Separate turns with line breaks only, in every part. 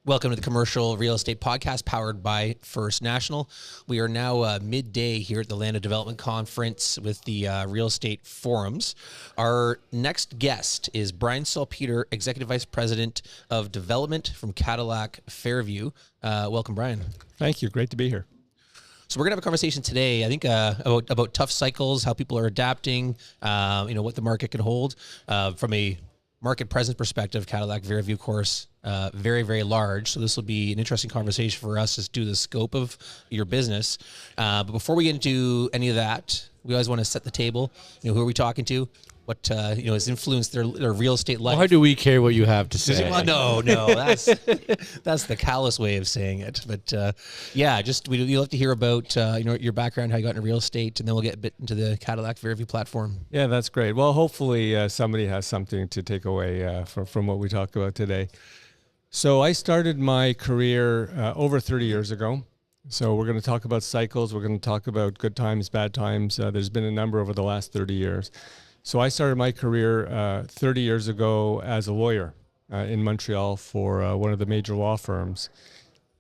Welcome to the Commercial Real Estate Podcast powered by First National. We are now midday here at the Land of Development Conference with the Real Estate Forums. Our next guest is Brian Salpeter, Executive Vice President of Development from Cadillac Fairview. Welcome, Brian.
Thank you. Great to be here.
So we're going to have a conversation today, I think, about tough cycles, how people are adapting, what the market can hold. From a market presence perspective, Cadillac Fairview, of course, very, very large. So this will be an interesting conversation for us as to the scope of your business. But before we get into any of that, we always want to set the table. Who are we talking to? What has influenced their real estate life?
Why do we care what you have to say?
Well, no, that's the callous way of saying it. But we'd love to hear about your background, how you got into real estate, and then we'll get a bit into the Cadillac Fairview platform.
Yeah, that's great. Well, hopefully somebody has something to take away from what we talk about today. So I started my career over 30 years ago. So we're going to talk about cycles. We're going to talk about good times, bad times. There's been a number over the last 30 years. So I started my career 30 years ago as a lawyer in Montreal for one of the major law firms.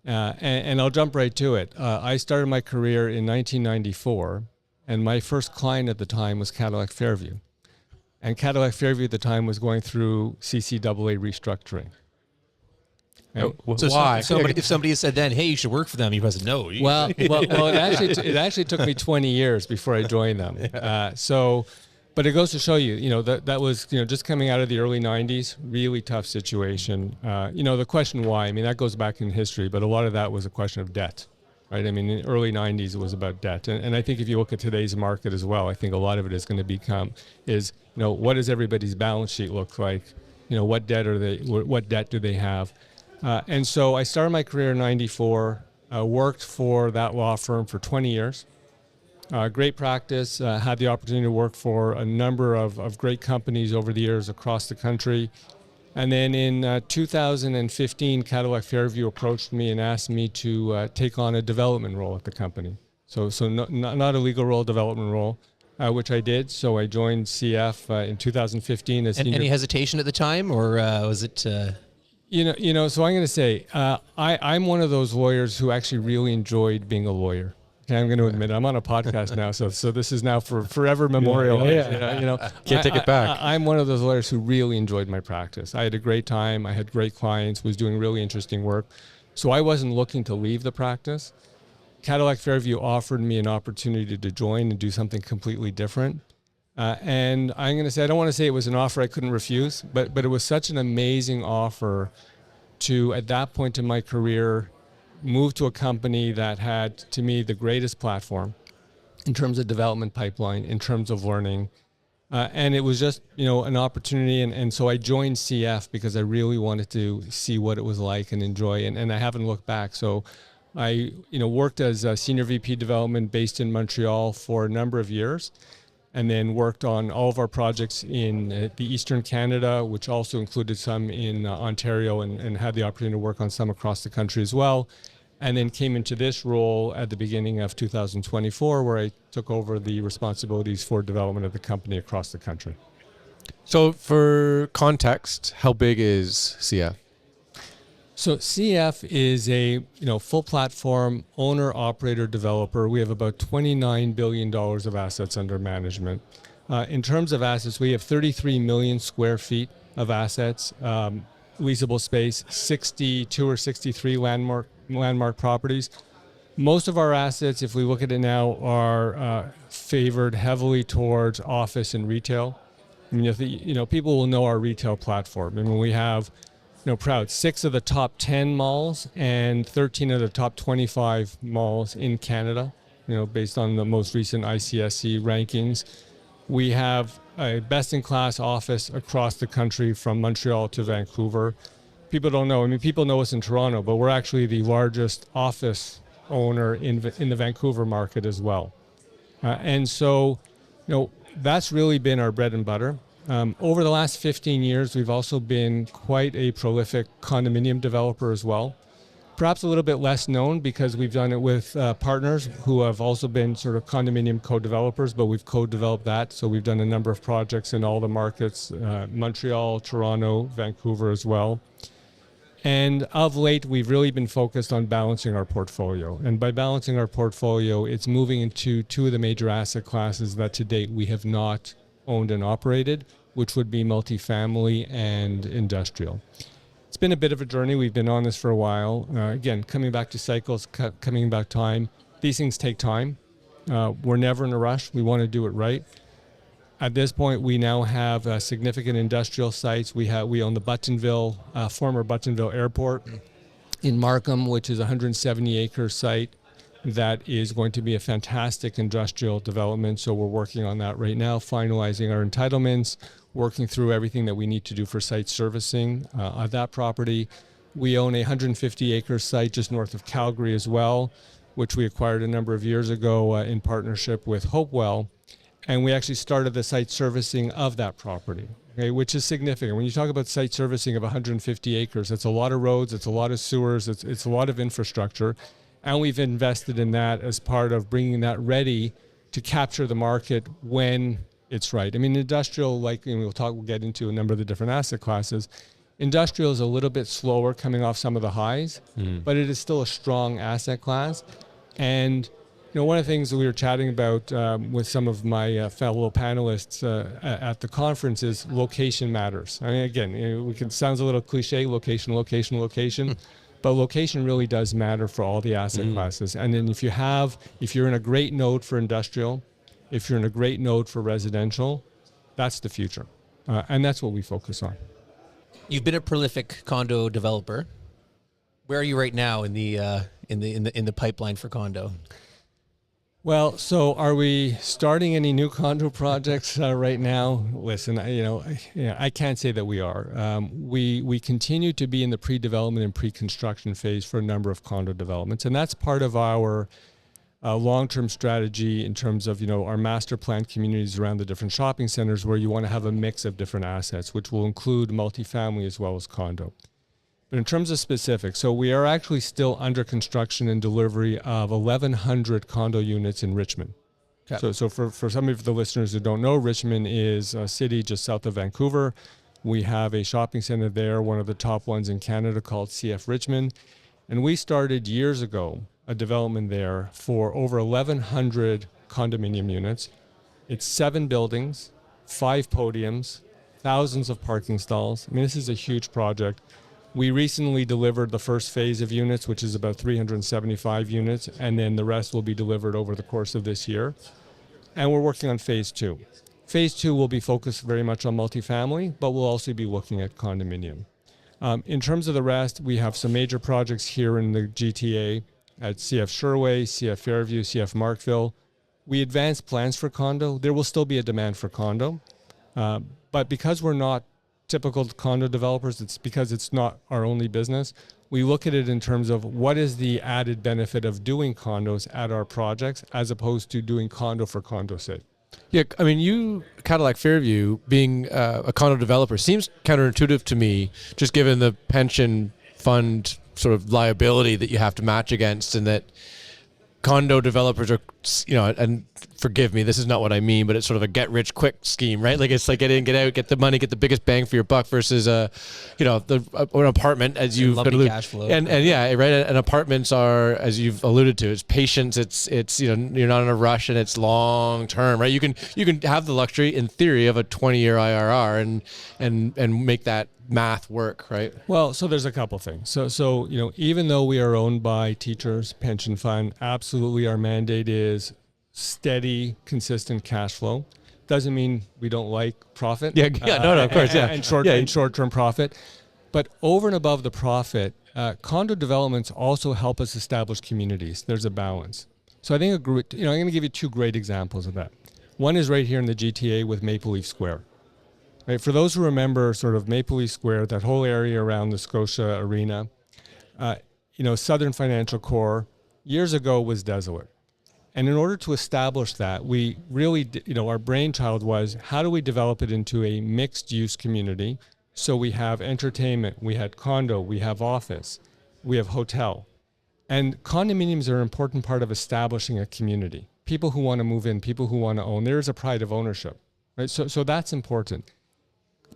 And I'll jump right to it. I started my career in 1994, and my first client at the time was Cadillac Fairview. And Cadillac Fairview at the time was going through CCAA restructuring.
So
why?
If somebody said then, hey, you should work for them, you must say no.
Well, it actually took me 20 years before I joined them. But it goes to show you, that was, just coming out of the early 90s, really tough situation. The question why, that goes back in history, but a lot of that was a question of debt, right? In the early 90s, it was about debt. And I think if you look at today's market as well, I think a lot of it is going to become what does everybody's balance sheet look like? What debt do they have? And so I started my career in 94, worked for that law firm for 20 years. Great practice, had the opportunity to work for a number of great companies over the years across the country. And then in 2015, Cadillac Fairview approached me and asked me to take on a development role at the company. So not a legal role, development role, which I did. So I joined CF in 2015 as senior.
Any hesitation at the time, or was it... So
I'm going to say, I'm one of those lawyers who actually really enjoyed being a lawyer. Okay, I'm going to admit it. I'm on a podcast now, so this is now for forever memorialized.
Can't take it back.
I'm one of those lawyers who really enjoyed my practice. I had a great time. I had great clients. Was doing really interesting work. So I wasn't looking to leave the practice. Cadillac Fairview offered me an opportunity to join and do something completely different. And I'm going to say, I don't want to say it was an offer I couldn't refuse, but it was such an amazing offer to, at that point in my career, move to a company that had, to me, the greatest platform in terms of development pipeline, in terms of learning. And it was just, an opportunity. And so I joined CF because I really wanted to see what it was like and enjoy. And I haven't looked back. So I, worked as a senior VP development based in Montreal for a number of years, and then worked on all of our projects in the Eastern Canada, which also included some in Ontario, and had the opportunity to work on some across the country as well. And then came into this role at the beginning of 2024, where I took over the responsibilities for development of the company across the country.
So for context, how big is CF?
So CF is a full platform owner, operator, developer. We have about $29 billion of assets under management. In terms of assets, we have 33 million square feet of assets, leasable space, 62 or 63 landmark properties. Most of our assets, if we look at it now, are favored heavily towards office and retail. People will know our retail platform. We have proud 6 of the top 10 malls and 13 of the top 25 malls in Canada, based on the most recent ICSC rankings. We have a best-in-class office across the country from Montreal to Vancouver. People don't know. People know us in Toronto, but we're actually the largest office owner in the Vancouver market as well. And so, that's really been our bread and butter. Over the last 15 years, we've also been quite a prolific condominium developer as well. Perhaps a little bit less known because we've done it with partners who have also been sort of condominium co-developers, but we've co-developed that. So we've done a number of projects in all the markets, Montreal, Toronto, Vancouver as well. And of late, we've really been focused on balancing our portfolio. And by balancing our portfolio, it's moving into two of the major asset classes that to date we have not owned and operated, which would be multifamily and industrial. It's been a bit of a journey. We've been on this for a while. Again, coming back to cycles, coming back time. These things take time. We're never in a rush. We want to do it right. At this point, we now have significant industrial sites. We own the Buttonville, former Buttonville Airport in Markham, which is a 170-acre site that is going to be a fantastic industrial development. So we're working on that right now, finalizing our entitlements, working through everything that we need to do for site servicing of that property. We own a 150-acre site just north of Calgary as well, which we acquired a number of years ago in partnership with Hopewell. And we actually started the site servicing of that property, okay, which is significant. When you talk about site servicing of 150 acres, it's a lot of roads, it's a lot of sewers, it's a lot of infrastructure. And we've invested in that as part of bringing that ready to capture the market when it's right. I mean, industrial, like we'll get into a number of the different asset classes. Industrial is a little bit slower coming off some of the highs, but it is still a strong asset class. And one of the things that we were chatting about with some of my fellow panelists at the conference is location matters. I mean, again, sounds a little cliche, location, but location really does matter for all the asset classes. And then if you're in a great node for industrial, if you're in a great node for residential, that's the future. And that's what we focus on.
You've been a prolific condo developer. Where are you right now in the pipeline for condo?
Well, so are we starting any new condo projects right now? Listen, I can't say that we are. We continue to be in the pre-development and pre-construction phase for a number of condo developments, and that's part of our long-term strategy in terms of our master plan communities around the different shopping centers, where you want to have a mix of different assets, which will include multifamily as well as condo. But in terms of specifics, so we are actually still under construction and delivery of 1,100 condo units in Richmond. Okay. So for some of the listeners who don't know, Richmond is a city just south of Vancouver. We have a shopping center there, one of the top ones in Canada, called CF Richmond. And we started years ago a development there for over 1,100 condominium units. It's 7 buildings, 5 podiums, thousands of parking stalls. I mean, this is a huge project. We recently delivered the first phase of units, which is about 375 units, and then the rest will be delivered over the course of this year. And we're working on phase 2. Phase 2 will be focused very much on multifamily, but we'll also be looking at condominium. In terms of the rest, we have some major projects here in the GTA at CF Sherway, CF Fairview, CF Markville. We advanced plans for condo. There will still be a demand for condo, but because we're not typical condo developers, it's because it's not our only business. We look at it in terms of what is the added benefit of doing condos at our projects as opposed to doing condo for condo's sake.
Yeah, I mean, you, Cadillac Fairview, being a condo developer, seems counterintuitive to me, just given the pension fund sort of liability that you have to match against, and that condo developers are, and forgive me, this is not what I mean, but it's sort of a get-rich-quick scheme, right? Like, it's like get in, get out, get the money, get the biggest bang for your buck versus, an apartment, as you've alluded. Cash flow. And yeah, right. And apartments are, as you've alluded to, it's patience. It's you're not in a rush, and it's long term, right? You can have the luxury, in theory, of a 20-year IRR and make that math work, right?
Well, so there's a couple things. So even though we are owned by teachers, pension fund, absolutely our mandate is steady, consistent cash flow. Doesn't mean we don't like profit.
Yeah, no, of course, yeah.
And short-term profit. But over and above the profit, condo developments also help us establish communities. There's a balance. So I think, I'm going to give you 2 great examples of that. One is right here in the GTA with Maple Leaf Square. Right, for those who remember sort of Maple Leaf Square, that whole area around the Scotia Arena, Southern Financial Core years ago was desolate. And in order to establish that, we really, our brainchild was, how do we develop it into a mixed-use community? So we have entertainment, we had condo, we have office, we have hotel. And condominiums are an important part of establishing a community. People who want to move in, people who want to own, there is a pride of ownership, right? So that's important.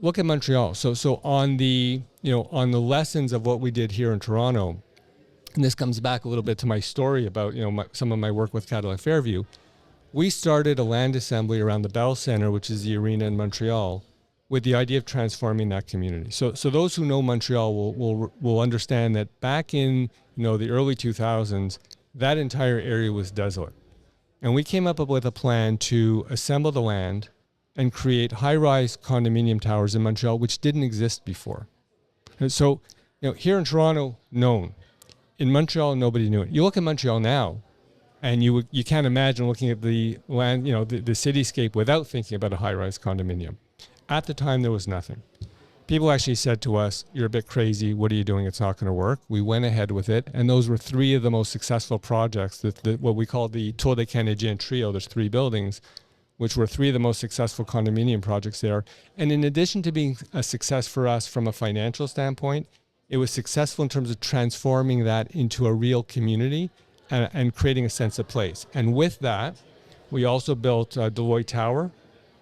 look at Montreal. So on the, on the lessons of what we did here in Toronto, and this comes back a little bit to my story about, some of my work with Cadillac Fairview. We started a land assembly around the Bell Centre, which is the arena in Montreal, with the idea of transforming that community. So those who know Montreal will understand that back in, the early 2000s, that entire area was desolate. And we came up with a plan to assemble the land and create high-rise condominium towers in Montreal, which didn't exist before. And so, here in Toronto, known. In Montreal, nobody knew it. You look at Montreal now, and you can't imagine looking at the land, the cityscape without thinking about a high-rise condominium. At the time, there was nothing. People actually said to us, "You're a bit crazy. What are you doing? It's not going to work." We went ahead with it, and those were three of the most successful projects. What we call the Tour des Canadiens trio. There's three buildings, which were three of the most successful condominium projects there. And in addition to being a success for us from a financial standpoint, it was successful in terms of transforming that into a real community and creating a sense of place. And with that, we also built Deloitte Tower,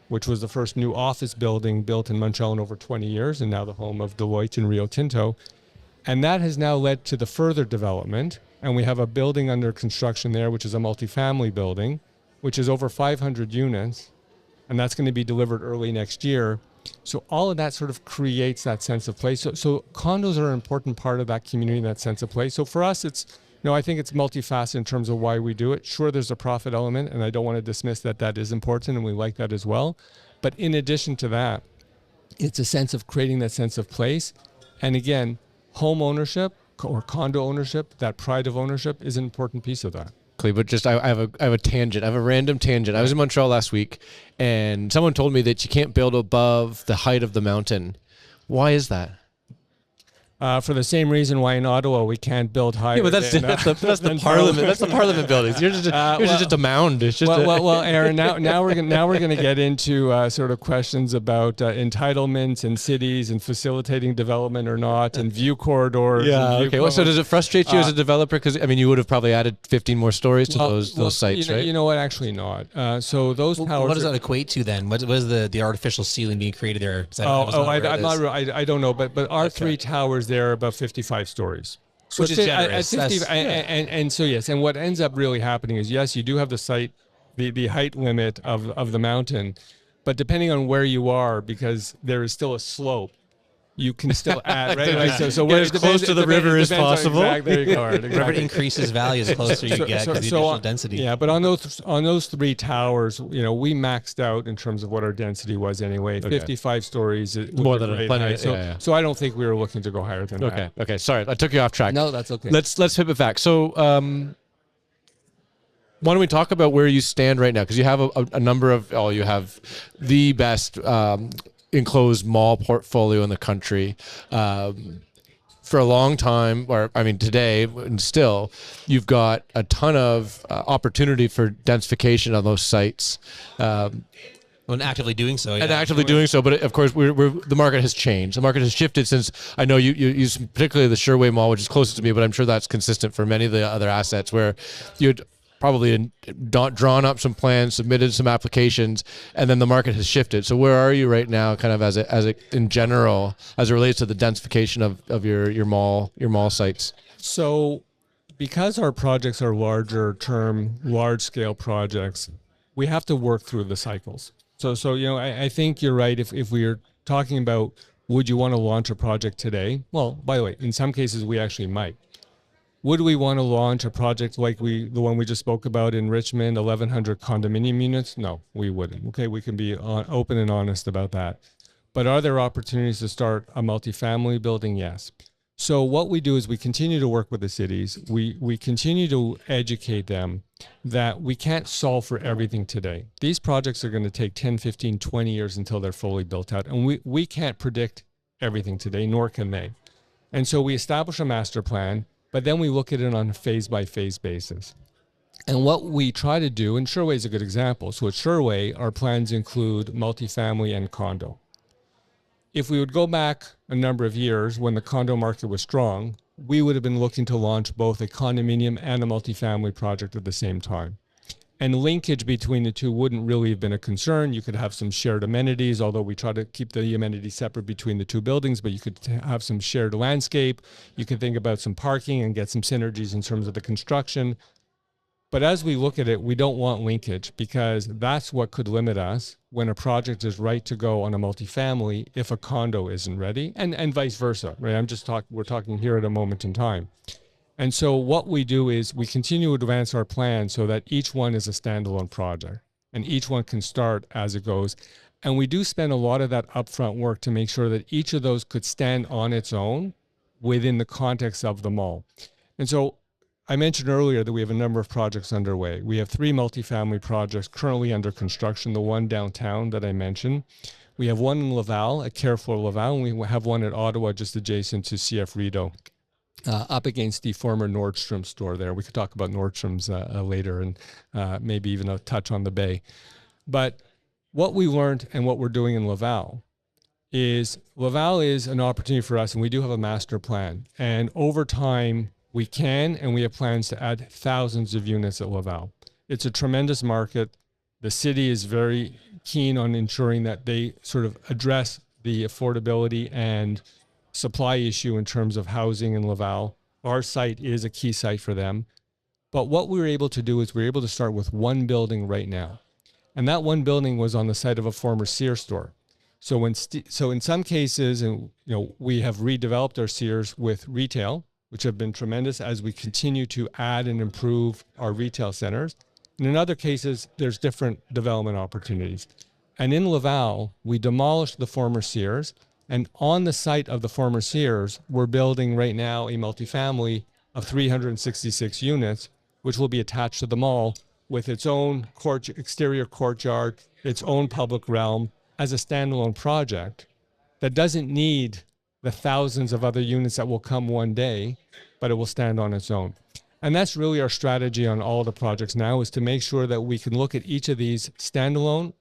which was the first new office building built in Montreal in over 20 years, and now the home of Deloitte and Rio Tinto. And that has now led to the further development. And we have a building under construction there, which is a multifamily building, which is over 500 units. And that's going to be delivered early next year. So all of that sort of creates that sense of place. So condos are an important part of that community, that sense of place. So for us, it's, I think it's multifaceted in terms of why we do it. Sure, there's a profit element, and I don't want to dismiss that is important, and we like that as well. But in addition to that, it's a sense of creating that sense of place. And again, home ownership or condo ownership, that pride of ownership is an important piece of that.
But just I have a tangent. I have a random tangent. I was in Montreal last week, and someone told me that you can't build above the height of the mountain. Why is that?
For the same reason why in Ottawa we can't build higher.
Yeah, but that's the parliament. That's the parliament buildings. You're just just a mound. It's just
well, Aaron. Now we're gonna get into sort of questions about entitlements and cities and facilitating development or not, and view corridors.
Yeah. Okay. Well, so does it frustrate you as a developer? Because you would have probably added 15 more stories to those sites, right?
You know what? Actually, not. So those towers.
What does that equate to then? What is the artificial ceiling being created there?
I don't know, but our three towers there are about 55 stories.
So which is generous.
And so yes, and what ends up really happening is, yes, you do have the site, the height limit of the mountain, but depending on where you are, because there is still a slope, you can still add, right? So
get as close to the river as possible.
Exactly, there you go. Exactly.
Wherever it increases value, the closer you get because the additional density.
Yeah, but on those three towers, we maxed out in terms of what our density was anyway. Okay. 55 stories.
More than plenty.
So I don't think we were looking to go higher than that.
Okay. Sorry, I took you off track.
No, that's okay.
Let's pivot back. So why don't we talk about where you stand right now? Because you have a number of, you have the best enclosed mall portfolio in the country. For a long time, today, and still, you've got a ton of opportunity for densification on those sites.
And actively doing so.
But of course, the market has changed. The market has shifted since, I know you use particularly the Sherway Mall, which is closest to me, but I'm sure that's consistent for many of the other assets where you'd probably drawn up some plans, submitted some applications, and then the market has shifted. So where are you right now, kind of as in general, as it relates to the densification of your mall sites?
So because our projects are large scale projects, we have to work through the cycles. So I think you're right. If we are talking about, would you want to launch a project today? Well, by the way, in some cases we actually might. Would we want to launch a project like the one we just spoke about in Richmond, 1,100 condominium units? No, we wouldn't. Okay, we can be open and honest about that. But are there opportunities to start a multifamily building? Yes. So what we do is we continue to work with the cities. We continue to educate them that we can't solve for everything today. These projects are going to take 10, 15, 20 years until they're fully built out. And we can't predict everything today, nor can they. And so we establish a master plan, but then we look at it on a phase-by-phase basis. And what we try to do, and Sherway is a good example. So at Sherway, our plans include multifamily and condo. If we would go back a number of years when the condo market was strong, we would have been looking to launch both a condominium and a multifamily project at the same time. And linkage between the two wouldn't really have been a concern. You could have some shared amenities, although we try to keep the amenities separate between the two buildings, but you could have some shared landscape. You could think about some parking and get some synergies in terms of the construction. But as we look at it, we don't want linkage, because that's what could limit us when a project is right to go on a multifamily if a condo isn't ready, and vice versa, right? We're talking here at a moment in time. And so what we do is we continue to advance our plan so that each one is a standalone project and each one can start as it goes. And we do spend a lot of that upfront work to make sure that each of those could stand on its own within the context of the mall. And so I mentioned earlier that we have a number of projects underway. We have 3 multifamily projects currently under construction, the one downtown that I mentioned. We have one in Laval, at Carrefour Laval, and we have one at Ottawa just adjacent to CF Rideau. Up against the former Nordstrom store there. We could talk about Nordstrom's later, and maybe even a touch on the Bay. But what we learned and what we're doing in Laval is an opportunity for us, and we do have a master plan. And over time, we can and we have plans to add thousands of units at Laval. It's a tremendous market. The city is very keen on ensuring that they sort of address the affordability and supply issue in terms of housing in Laval. Our site is a key site for them. But what we were able to do is we were able to start with one building right now. And that one building was on the site of a former Sears store. So in some cases, and we have redeveloped our Sears with retail, which have been tremendous as we continue to add and improve our retail centers. And in other cases, there's different development opportunities. And in Laval, we demolished the former Sears. And on the site of the former Sears, we're building right now a multifamily of 366 units, which will be attached to the mall with its own exterior courtyard, its own public realm, as a standalone project that doesn't need the thousands of other units that will come one day, but it will stand on its own. And that's really our strategy on all the projects now, is to make sure that we can look at each of these standalone,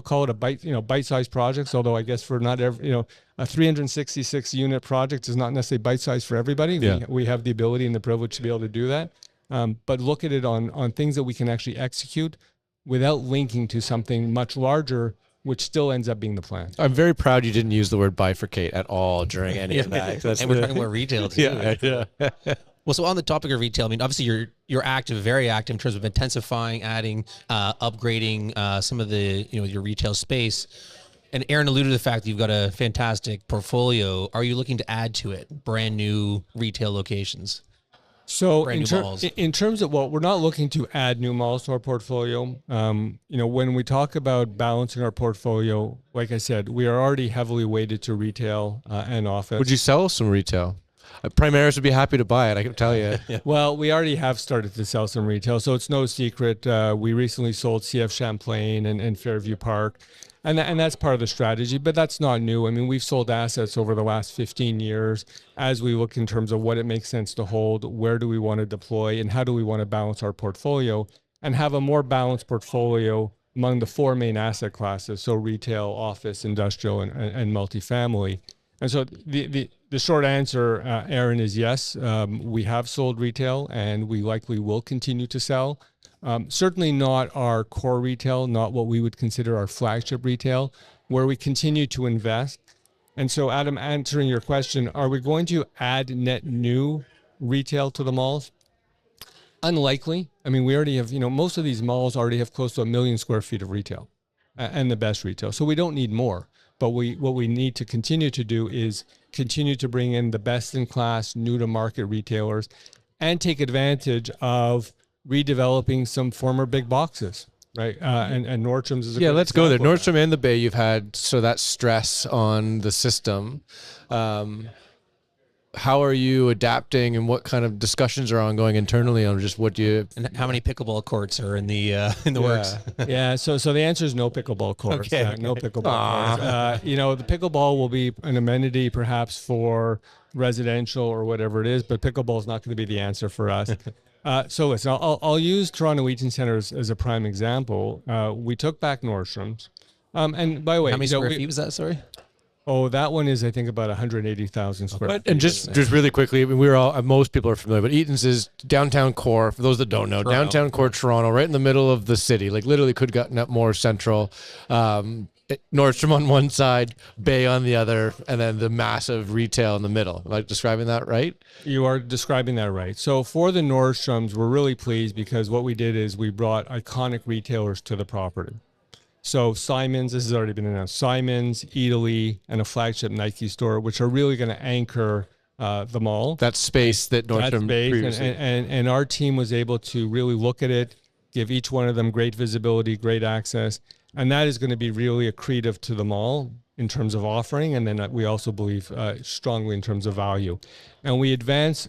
call it a bite-sized projects, although I guess for not every, a 366 unit project is not necessarily bite-sized for everybody.
Yeah.
We have the ability and the privilege to be able to do that. But look at it on things that we can actually execute without linking to something much larger, which still ends up being the plan.
I'm very proud you didn't use the word bifurcate at all during any of that.
And we're talking about retail too.
Yeah.
Well, so on the topic of retail, I mean, obviously you're active, very active in terms of intensifying, adding, upgrading some of the your retail space. And Aaron alluded to the fact that you've got a fantastic portfolio. Are you looking to add to it, brand new retail locations?
So in terms of, we're not looking to add new malls to our portfolio. When we talk about balancing our portfolio, like I said, we are already heavily weighted to retail and office.
Would you sell some retail? Primaris would be happy to buy it, I can tell you.
Yeah.
Well, we already have started to sell some retail, so it's no secret. We recently sold CF Champlain and Fairview Park, and that's part of the strategy, but that's not new. I mean, we've sold assets over the last 15 years as we look in terms of what it makes sense to hold, where do we want to deploy, and how do we want to balance our portfolio and have a more balanced portfolio among the 4 main asset classes, so retail, office, industrial, and multifamily. And so the short answer, Aaron, is yes. We have sold retail, and we likely will continue to sell. Certainly not our core retail, not what we would consider our flagship retail, where we continue to invest. And so, Adam, answering your question, are we going to add net new retail to the malls? Unlikely. I mean, we already have, most of these malls already have close to 1 million square feet of retail and the best retail. So we don't need more. But what we need to continue to do is continue to bring in the best-in-class, new-to-market retailers and take advantage of redeveloping some former big boxes, right? And Nordstrom's is a
Yeah,
good
let's go there.
example of that.
Nordstrom and the Bay, you've had that stress on the system. How are you adapting, and what kind of discussions are ongoing internally on just what you...
And how many pickleball courts are in the works?
Yeah, so the answer is no pickleball courts.
Okay.
No pickleball courts. The pickleball will be an amenity perhaps for residential or whatever it is, but pickleball is not going to be the answer for us. So listen, I'll use Toronto Eaton Centre as a prime example. We took back Nordstrom's. And by the way,
How many square feet was that, sorry?
Oh, that one is, I think, about 180,000 square feet.
And just really quickly, I mean, we're all, most people are familiar, but Eaton's is downtown core. For those that don't know, downtown core Toronto, right in the middle of the city, like literally could gotten up more central. Nordstrom on one side, Bay on the other, and then the massive retail in the middle. Am I describing that right?
You are describing that right. So for the Nordstroms, we're really pleased because what we did is we brought iconic retailers to the property. So Simon's, this has already been announced, Simon's, Italy, and a flagship Nike store, which are really going to anchor the mall.
That space that Nordstrom previously.
And our team was able to really look at it, give each one of them great visibility, great access, and that is going to be really accretive to the mall in terms of offering, and then we also believe strongly in terms of value. And we advance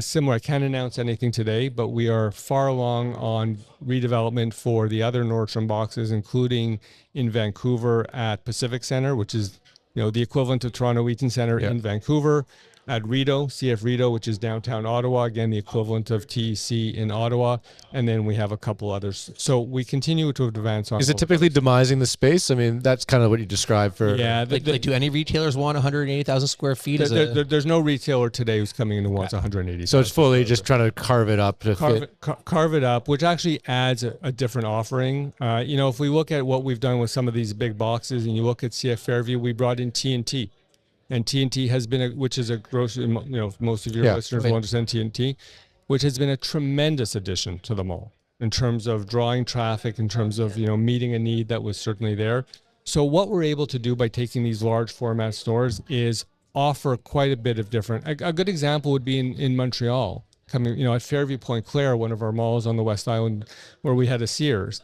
similar. I can't announce anything today, but we are far along on redevelopment for the other Nordstrom boxes, including in Vancouver at Pacific Centre, which is the equivalent of Toronto Eaton Centre in Vancouver. At Rideau, CF Rideau, which is downtown Ottawa, again, the equivalent of TEC in Ottawa. And then we have a couple others. So we continue to advance on.
Is it typically demising the space? I mean, that's kind of what you describe for.
Yeah.
Do any retailers want 180,000 square feet?
There's no retailer today who's coming in who wants 180,000.
So it's fully just trying to carve it up to
carve it up, which actually adds a different offering. If we look at what we've done with some of these big boxes and you look at CF Fairview, we brought in T&T. And T&T has been, which is a grocery, most of your listeners will understand T&T, which has been a tremendous addition to the mall in terms of drawing traffic, in terms of, meeting a need that was certainly there. So what we're able to do by taking these large format stores is offer quite a bit of different. A good example would be in Montreal, coming, at Fairview Point Claire, one of our malls on the West Island, where we had a Sears.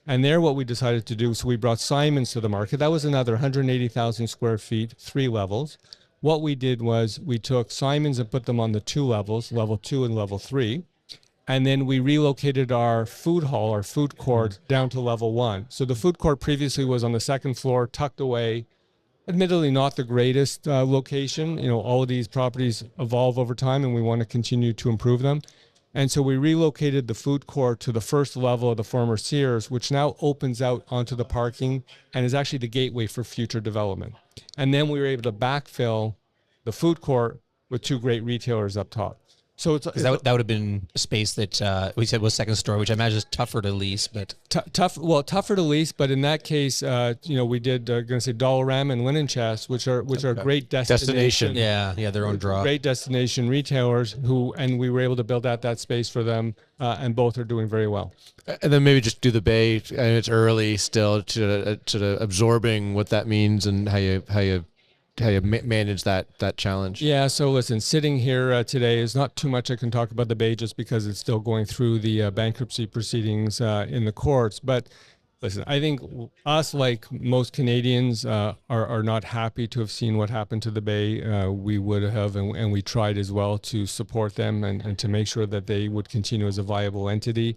And there, what we decided to do, so we brought Simon's to the market. That was another 180,000 square feet, 3 levels. What we did was we took Simon's and put them on the 2 levels, level 2 and level 3. And then we relocated our food hall, our food court, down to level 1. So the food court previously was on the 2nd floor, tucked away. Admittedly, not the greatest location. All of these properties evolve over time, and we want to continue to improve them. And so we relocated the food court to the 1st level of the former Sears, which now opens out onto the parking and is actually the gateway for future development. And then we were able to backfill the food court with 2 great retailers up top. So
that would have been a space that we said was second story, which I imagine is tougher to lease, but
tougher to lease. But in that case, we did going to say Dollarama and Linen Chest, which are great destination.
Yeah, their own draw.
Great destination retailers and we were able to build out that space for them, and both are doing very well.
And then maybe just do the Bay, and it's early still to absorbing what that means and how you manage that challenge.
Yeah, so listen, sitting here today is not too much I can talk about the Bay just because it's still going through the bankruptcy proceedings in the courts. But listen, I think us, like most Canadians, are not happy to have seen what happened to the Bay. We would have, and we tried as well to support them and to make sure that they would continue as a viable entity.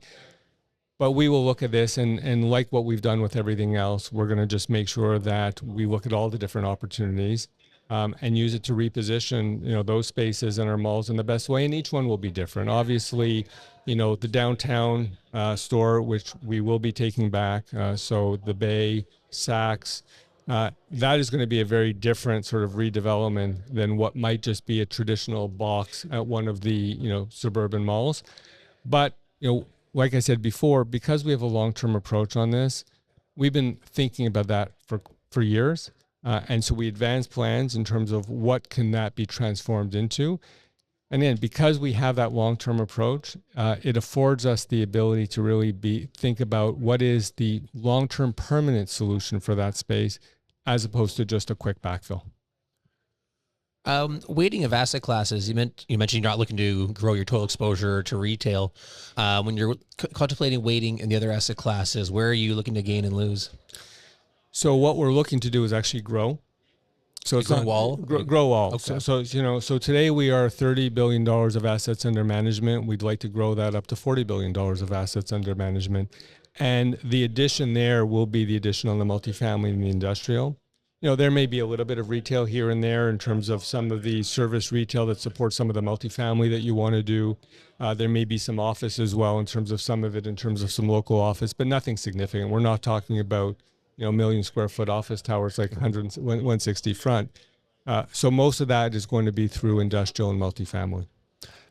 But we will look at this, and like what we've done with everything else, we're going to just make sure that we look at all the different opportunities and use it to reposition, those spaces in our malls in the best way. And each one will be different. Obviously, the downtown store, which we will be taking back. So the Bay, Saks, that is going to be a very different sort of redevelopment than what might just be a traditional box at one of the, suburban malls. But, like I said before, because we have a long-term approach on this, we've been thinking about that for years. And so we advance plans in terms of what can that be transformed into. And then because we have that long-term approach, it affords us the ability to really think about what is the long-term permanent solution for that space as opposed to just a quick backfill.
Weighting of asset classes, you mentioned you're not looking to grow your total exposure to retail. When you're contemplating weighting in the other asset classes, where are you looking to gain and lose?
So what we're looking to do is actually grow. So it's not
wall.
Grow all.
Okay.
So today we are $30 billion of assets under management. We'd like to grow that up to $40 billion of assets under management, and the addition there will be the addition on the multifamily and the industrial. There may be a little bit of retail here and there in terms of some of the service retail that supports some of the multifamily that you want to do. There may be some office as well in terms of some of it, in terms of some local office, but nothing significant. We're not talking about, million square foot office towers, like 160 front. So most of that is going to be through industrial and multifamily.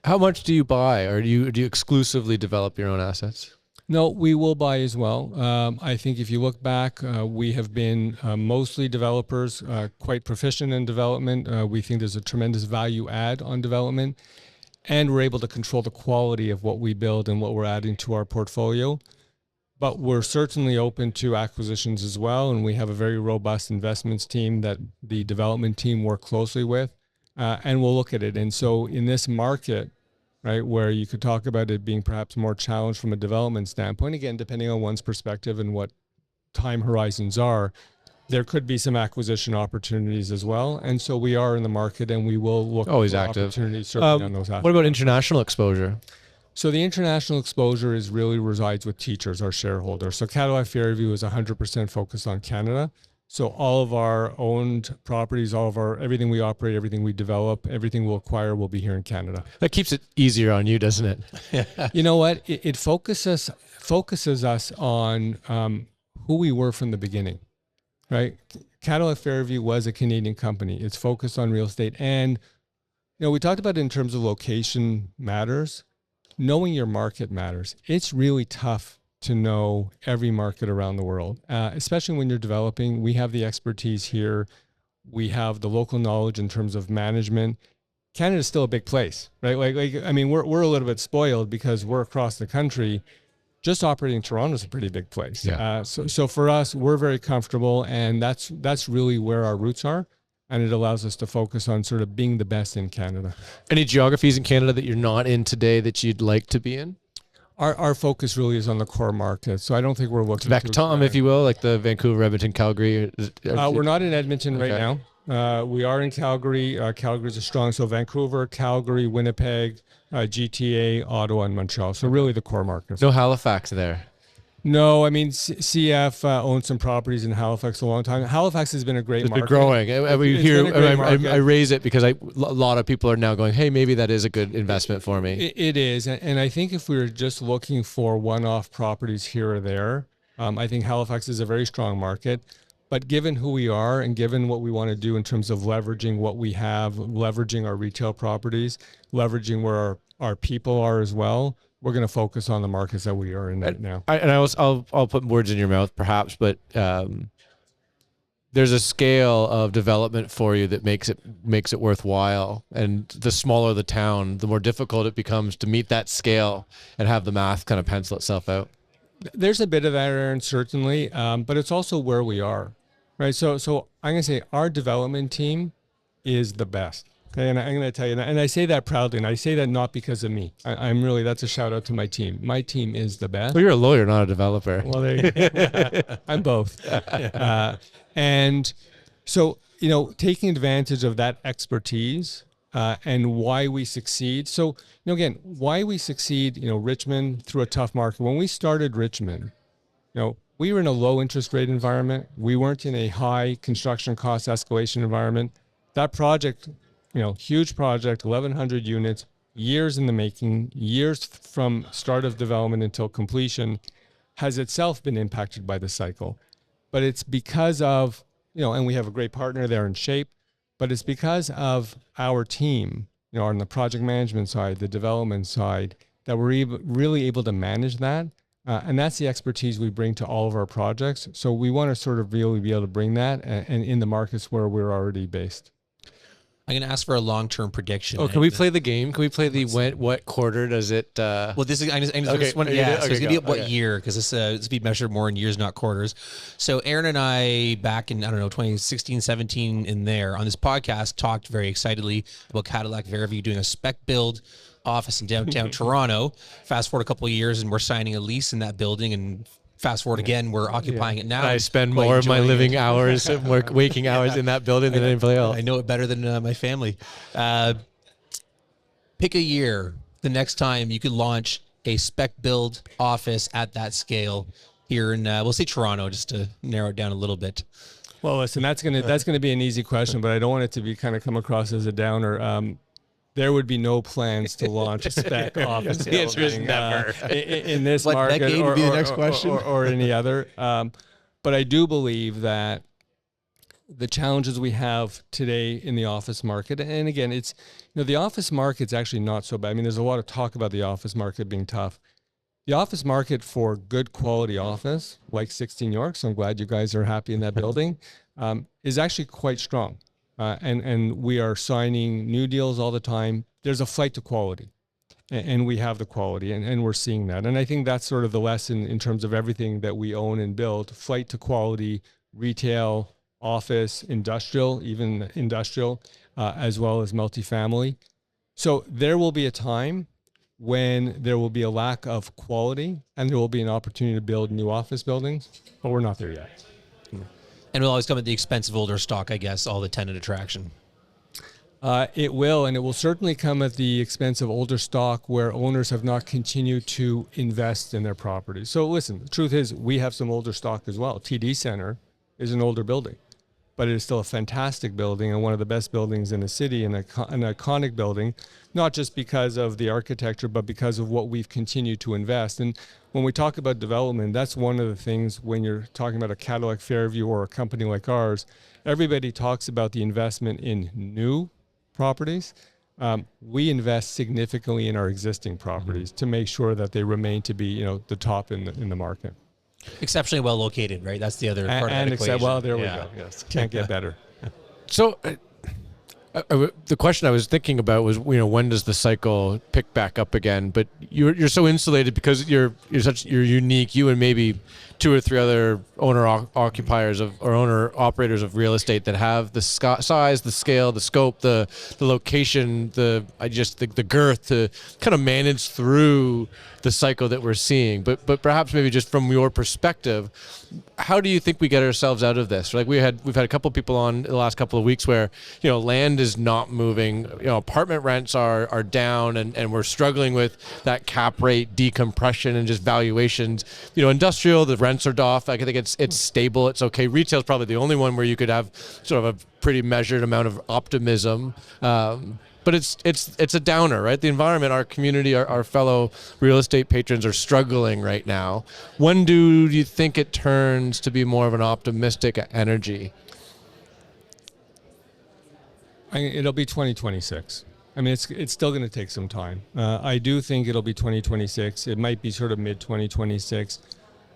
How much do you buy, or do you exclusively develop your own assets?
No, we will buy as well. I think if you look back, we have been mostly developers, quite proficient in development. We think there's a tremendous value add on development, and we're able to control the quality of what we build and what we're adding to our portfolio. But we're certainly open to acquisitions as well, and we have a very robust investments team that the development team work closely with, and we'll look at it. And so in this market, right, where you could talk about it being perhaps more challenged from a development standpoint, again, depending on one's perspective and what time horizons are, there could be some acquisition opportunities as well. And so we are in the market, and we will look
Always
for
active.
opportunities certainly on those assets.
What about international exposure?
So the international exposure is really resides with Teachers, our shareholder. So Cadillac Fairview is 100% focused on Canada. So all of our owned properties, everything we operate, everything we develop, everything we'll acquire will be here in Canada.
That keeps it easier on you, doesn't it?
You know what? It focuses us on who we were from the beginning, right? Cadillac Fairview was a Canadian company. It's focused on real estate. And, we talked about it in terms of location matters. Knowing your market matters. It's really tough to know every market around the world, especially when you're developing. We have the expertise here. We have the local knowledge in terms of management. Canada's still a big place, right? We're a little bit spoiled because we're across the country. Just operating in Toronto is a pretty big place.
Yeah.
So for us, we're very comfortable, and that's really where our roots are. And it allows us to focus on sort of being the best in Canada.
Any geographies in Canada that you're not in today that you'd like to be in?
Our focus really is on the core market. So I don't think we're looking
Vectom, if you will, like the Vancouver, Edmonton, Calgary.
We're not in Edmonton right now. We are in Calgary. Calgary's a strong. So Vancouver, Calgary, Winnipeg, GTA, Ottawa, and Montreal. So really the core markets.
No Halifax there.
No, I mean, CF owned some properties in Halifax a long time. Halifax has been a great market.
It's been growing. I raise it because a lot of people are now going, hey, maybe that is a good investment for me.
It is. And I think if we were just looking for one-off properties here or there, I think Halifax is a very strong market. But given who we are and given what we want to do in terms of leveraging what we have, leveraging our retail properties, leveraging where our people are as well, we're going to focus on the markets that we are in right now.
I'll put words in your mouth, perhaps, but there's a scale of development for you that makes it worthwhile. And the smaller the town, the more difficult it becomes to meet that scale and have the math kind of pencil itself out.
There's a bit of that, Aaron, certainly, but it's also where we are, right? So I'm going to say our development team is the best. Okay, and I'm going to tell you, and I say that proudly, and I say that not because of me. That's a shout out to my team. My team is the best.
Well, you're a lawyer, not a developer.
Well, there you go. I'm both. And so, taking advantage of that expertise and why we succeed. So, again, why we succeed, Richmond through a tough market. When we started Richmond, we were in a low interest rate environment. We weren't in a high construction cost escalation environment. That project, huge project, 1,100 units, years in the making, years from start of development until completion, has itself been impacted by the cycle. But it's because of, and we have a great partner there in Shape, but it's because of our team, on the project management side, the development side, that we're really able to manage that. And that's the expertise we bring to all of our projects. So we want to sort of really be able to bring that and in the markets where we're already based.
I'm going to ask for a long-term prediction.
Oh, can we play the game? Can we play the what quarter does it?
Well, this is. So it's going to be what year, because this be measured more in years, not quarters. So Aaron and I, back in 2016, 17, in there on this podcast, talked very excitedly about Cadillac Fairview doing a spec build office in downtown Toronto. Fast forward a couple of years, and we're signing a lease in that building, and fast forward again, we're occupying it now.
I spend more of my living hours, more waking hours in that building than anybody else.
I know it better than my family. Pick a year the next time you could launch a spec build office at that scale here in, we'll say Toronto, just to narrow it down a little bit.
Well, listen, that's gonna be an easy question, but I don't want it to be kind of come across as a downer. There would be no plans to launch a spec office
The answer is never.
in this
What
market
decade would be the next question?
or any other. But I do believe that the challenges we have today in the office market, and again, it's, the office market's actually not so bad. I mean, there's a lot of talk about the office market being tough. The office market for good quality office, like 16 York, so I'm glad you guys are happy in that building, is actually quite strong. And we are signing new deals all the time. There's a flight to quality, and we have the quality, and we're seeing that. And I think that's sort of the lesson in terms of everything that we own and build: flight to quality, retail, office, industrial, even industrial, as well as multifamily. So there will be a time when there will be a lack of quality, and there will be an opportunity to build new office buildings, but we're not there yet.
And it'll always come at the expense of older stock, I guess, all the tenant attraction.
It will, and it will certainly come at the expense of older stock where owners have not continued to invest in their properties. So listen, the truth is we have some older stock as well. TD Center is an older building, but it is still a fantastic building and one of the best buildings in the city, and an iconic building, not just because of the architecture, but because of what we've continued to invest. And when we talk about development, that's one of the things when you're talking about a Cadillac Fairview or a company like ours, everybody talks about the investment in new properties. We invest significantly in our existing properties to make sure that they remain to be, the top in the market.
Exceptionally well located, right? That's the other part of that equation.
Well, there we go. Yes, can't get better.
So the question I was thinking about was, when does the cycle pick back up again? But you're so insulated because you're unique. You and maybe two or three other owner occupiers or owner operators of real estate that have the size, the scale, the scope, the location, the girth to kind of manage through the cycle that we're seeing. But perhaps maybe just from your perspective, how do you think we get ourselves out of this? Like we've had a couple of people on in the last couple of weeks where, land is not moving, apartment rents are down, and we're struggling with that cap rate decompression and just valuations. Industrial, the rents are off. I think it's stable. It's okay. Retail is probably the only one where you could have sort of a pretty measured amount of optimism. But it's a downer, right? The environment, our community, our fellow real estate patrons are struggling right now. When do you think it turns to be more of an optimistic energy?
It'll be 2026. I mean, it's still going to take some time. I do think it'll be 2026. It might be sort of mid-2026.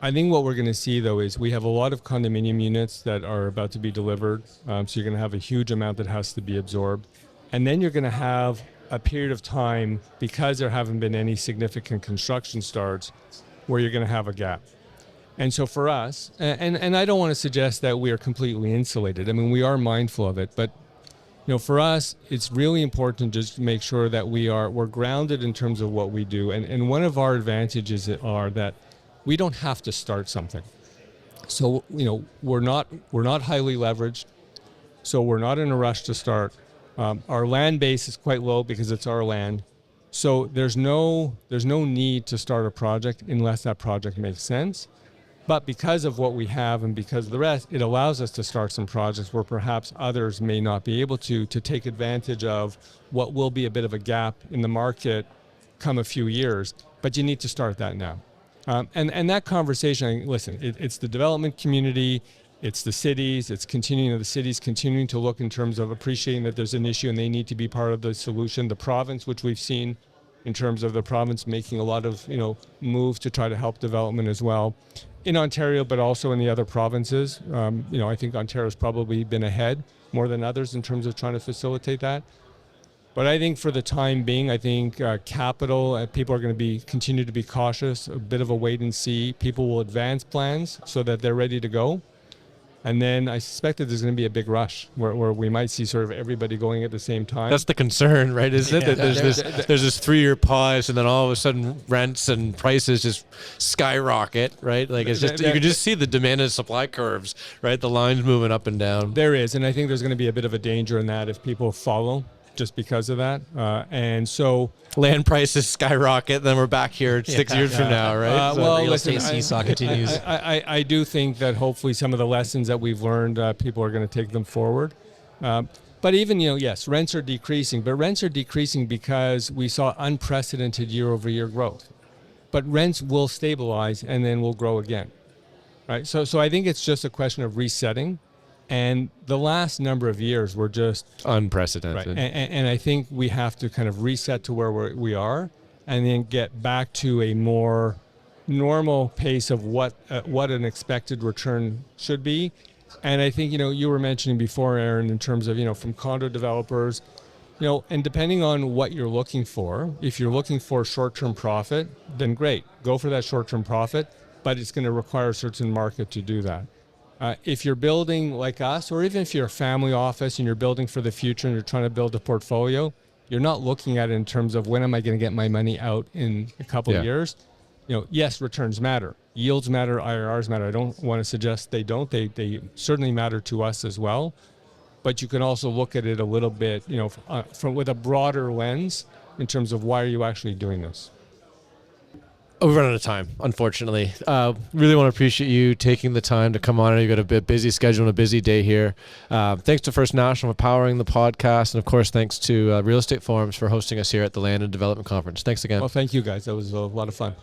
I think what we're going to see, though, is we have a lot of condominium units that are about to be delivered. So you're going to have a huge amount that has to be absorbed. And then you're going to have a period of time, because there haven't been any significant construction starts, where you're going to have a gap. And so for us, and I don't want to suggest that we are completely insulated. I mean, we are mindful of it, but for us, it's really important to just make sure that we're grounded in terms of what we do. And one of our advantages are that we don't have to start something. So, we're not highly leveraged, so we're not in a rush to start. Our land base is quite low because it's our land. So there's no need to start a project unless that project makes sense. But because of what we have and because of the rest, it allows us to start some projects where perhaps others may not be able to take advantage of what will be a bit of a gap in the market come a few years. But you need to start that now. And that conversation, listen, it's the development community, it's the cities, the cities continuing to look in terms of appreciating that there's an issue and they need to be part of the solution. The province, which we've seen in terms of the province making a lot of, moves to try to help development as well in Ontario, but also in the other provinces. I think Ontario's probably been ahead more than others in terms of trying to facilitate that. But I think for the time being, capital, people are going to continue to be cautious, a bit of a wait and see. People will advance plans so that they're ready to go. And then I suspect that there's going to be a big rush where we might see sort of everybody going at the same time.
That's the concern, right? Isn't it? That there's this 3-year pause, and then all of a sudden rents and prices just skyrocket, right? Like it's just you can just see the demand and supply curves, right? The lines moving up and down.
There is, and I think there's going to be a bit of a danger in that if people follow just because of that. And so
land prices skyrocket, then we're back here 6 years from now, right?
Real estate seesaw continues.
I do think that hopefully some of the lessons that we've learned, people are going to take them forward. But even, yes, rents are decreasing, but rents are decreasing because we saw unprecedented year-over-year growth. But rents will stabilize and then will grow again. right? So I think it's just a question of resetting. And the last number of years were just
unprecedented.
right. And I think we have to kind of reset to where we are and then get back to a more normal pace of what an expected return should be. And I think, you were mentioning before, Aaron, in terms of, from condo developers, and depending on what you're looking for, if you're looking for short-term profit, then great, go for that short-term profit, but it's going to require a certain market to do that. If you're building like us, or even if you're a family office and you're building for the future and you're trying to build a portfolio, you're not looking at it in terms of when am I going to get my money out in a couple of years. Yes, returns matter. Yields matter, IRRs matter. I don't want to suggest they don't. They certainly matter to us as well. But you can also look at it a little bit, from with a broader lens in terms of why are you actually doing this.
Oh, we've run out of time, unfortunately. Really want to appreciate you taking the time to come on. I know you've got a bit busy schedule and a busy day here. Thanks to First National for powering the podcast. And of course, thanks to Real Estate Forums for hosting us here at the Land and Development Conference. Thanks again.
Well, thank you guys. That was a lot of fun.